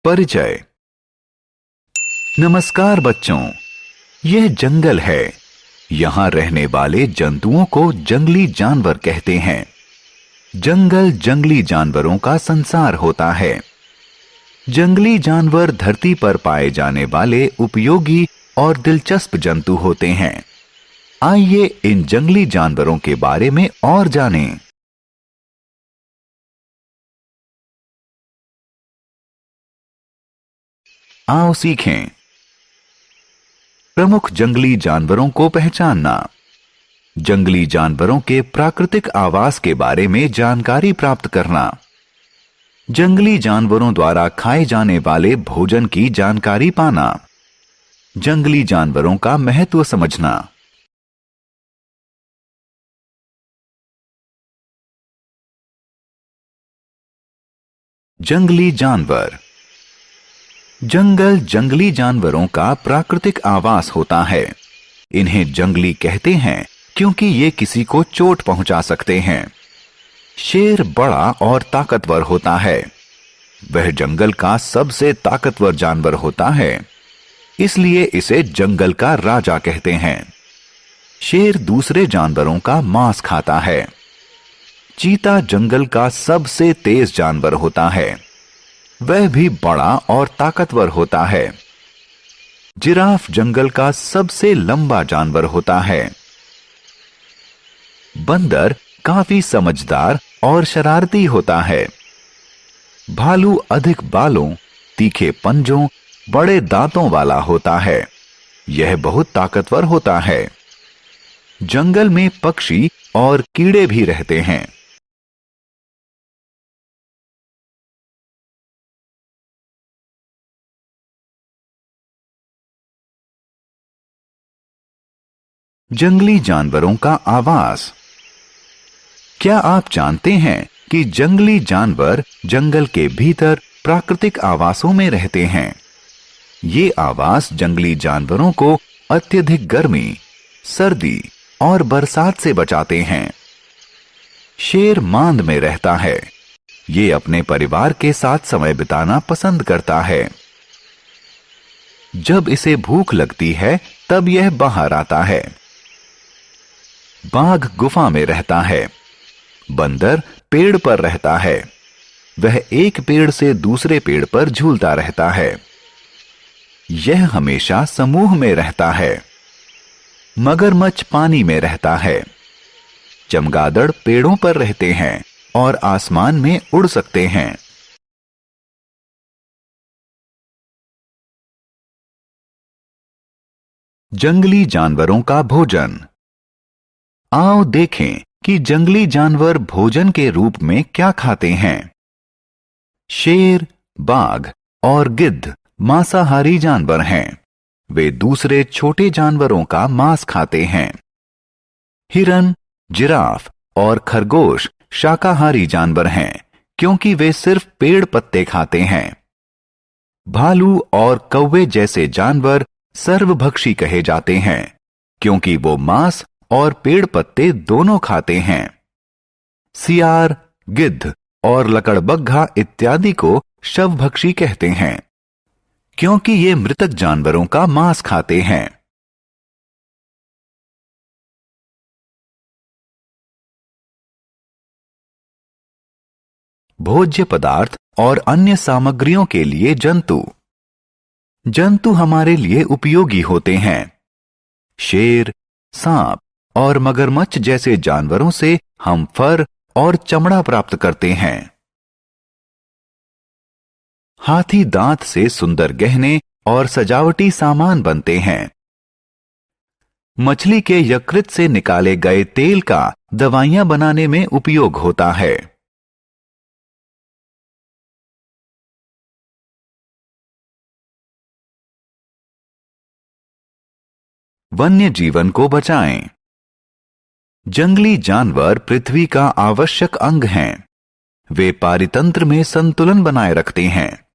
परिचय। नमस्कार बच्चों, यह जंगल है। यहाँ रहने वाले जंतुओं को जंगली जानवर कहते हैं। जंगल जंगली जानवरों का संसार होता है। जंगली जानवर धरती पर पाए जाने वाले उपयोगी और दिलचस्प जंतु होते हैं। आइए इन जंगली जानवरों के बारे में और जानें। आओ सीखें। प्रमुख जंगली जानवरों को पहचानना। जंगली जानवरों के प्राकृतिक आवास के बारे में जानकारी प्राप्त करना। जंगली जानवरों द्वारा खाए जाने वाले भोजन की जानकारी पाना। जंगली जानवरों का महत्व समझना। जंगली जानवर। जंगल जंगली जानवरों का प्राकृतिक आवास होता है। इन्हें जंगली कहते हैं क्योंकि ये किसी को चोट पहुंचा सकते हैं। शेर बड़ा और ताकतवर होता है। वह जंगल का सबसे ताकतवर जानवर होता है, इसलिए इसे जंगल का राजा कहते हैं। शेर दूसरे जानवरों का मांस खाता है। चीता जंगल का सबसे तेज जानवर होता है। वह भी बड़ा और ताकतवर होता है। जिराफ जंगल का सबसे लंबा जानवर होता है। बंदर काफी समझदार और शरारती होता है। भालू अधिक बालों, तीखे पंजों, बड़े दांतों वाला होता है। यह बहुत ताकतवर होता है। जंगल में पक्षी और कीड़े भी रहते हैं। जंगली जानवरों का आवास। क्या आप जानते हैं कि जंगली जानवर जंगल के भीतर प्राकृतिक आवासों में रहते हैं? ये आवास जंगली जानवरों को अत्यधिक गर्मी, सर्दी और बरसात से बचाते हैं। शेर मांद में रहता है। ये अपने परिवार के साथ समय बिताना पसंद करता है। जब इसे भूख लगती है तब यह बाहर आता है। बाघ गुफा में रहता है। बंदर पेड़ पर रहता है। वह एक पेड़ से दूसरे पेड़ पर झूलता रहता है। यह हमेशा समूह में रहता है। मगरमच्छ पानी में रहता है। चमगादड़ पेड़ों पर रहते हैं और आसमान में उड़ सकते हैं। जंगली जानवरों का भोजन। आओ देखें कि जंगली जानवर भोजन के रूप में क्या खाते हैं। शेर, बाघ और गिद्ध मांसाहारी जानवर हैं। वे दूसरे छोटे जानवरों का मांस खाते हैं। हिरन, जिराफ और खरगोश शाकाहारी जानवर हैं क्योंकि वे सिर्फ पेड़ पत्ते खाते हैं। भालू और कौवे जैसे जानवर सर्वभक्षी कहे जाते हैं क्योंकि वो मांस और पेड़ पत्ते दोनों खाते हैं। सियार, गिद्ध और लकड़बग्घा इत्यादि को शवभक्षी कहते हैं क्योंकि ये मृतक जानवरों का मांस खाते हैं। भोज्य पदार्थ और अन्य सामग्रियों के लिए जंतु। जंतु हमारे लिए उपयोगी होते हैं। शेर, सांप और मगरमच्छ जैसे जानवरों से हम फर और चमड़ा प्राप्त करते हैं। हाथी दांत से सुंदर गहने और सजावटी सामान बनते हैं। मछली के यकृत से निकाले गए तेल का दवाइयां बनाने में उपयोग होता है। वन्य जीवन को बचाएं। जंगली जानवर पृथ्वी का आवश्यक अंग हैं। वे पारितंत्र में संतुलन बनाए रखते हैं।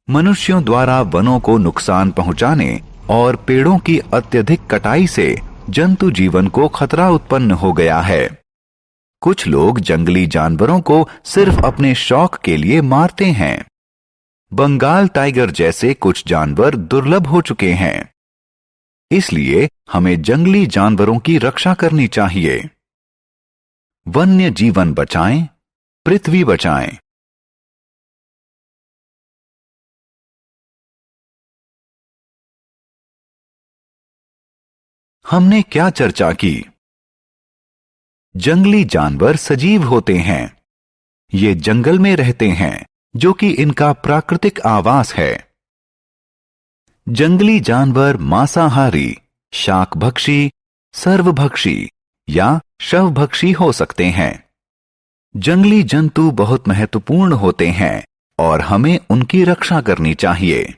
मनुष्यों द्वारा वनों को नुकसान पहुंचाने और पेड़ों की अत्यधिक कटाई से जंतु जीवन को खतरा उत्पन्न हो गया है। कुछ लोग जंगली जानवरों को सिर्फ अपने शौक के लिए मारते हैं। बंगाल टाइगर जैसे कुछ जानवर दुर्लभ हो चुके हैं। इसलिए हमें जंगली जानवरों की रक्षा करनी चाहिए। वन्य जीवन बचाएं, पृथ्वी बचाएं। हमने क्या चर्चा की? जंगली जानवर सजीव होते हैं। ये जंगल में रहते हैं, जो कि इनका प्राकृतिक आवास है। जंगली जानवर मांसाहारी, शाकभक्षी, सर्वभक्षी या शवभक्षी हो सकते हैं। जंगली जंतु बहुत महत्वपूर्ण होते हैं और हमें उनकी रक्षा करनी चाहिए।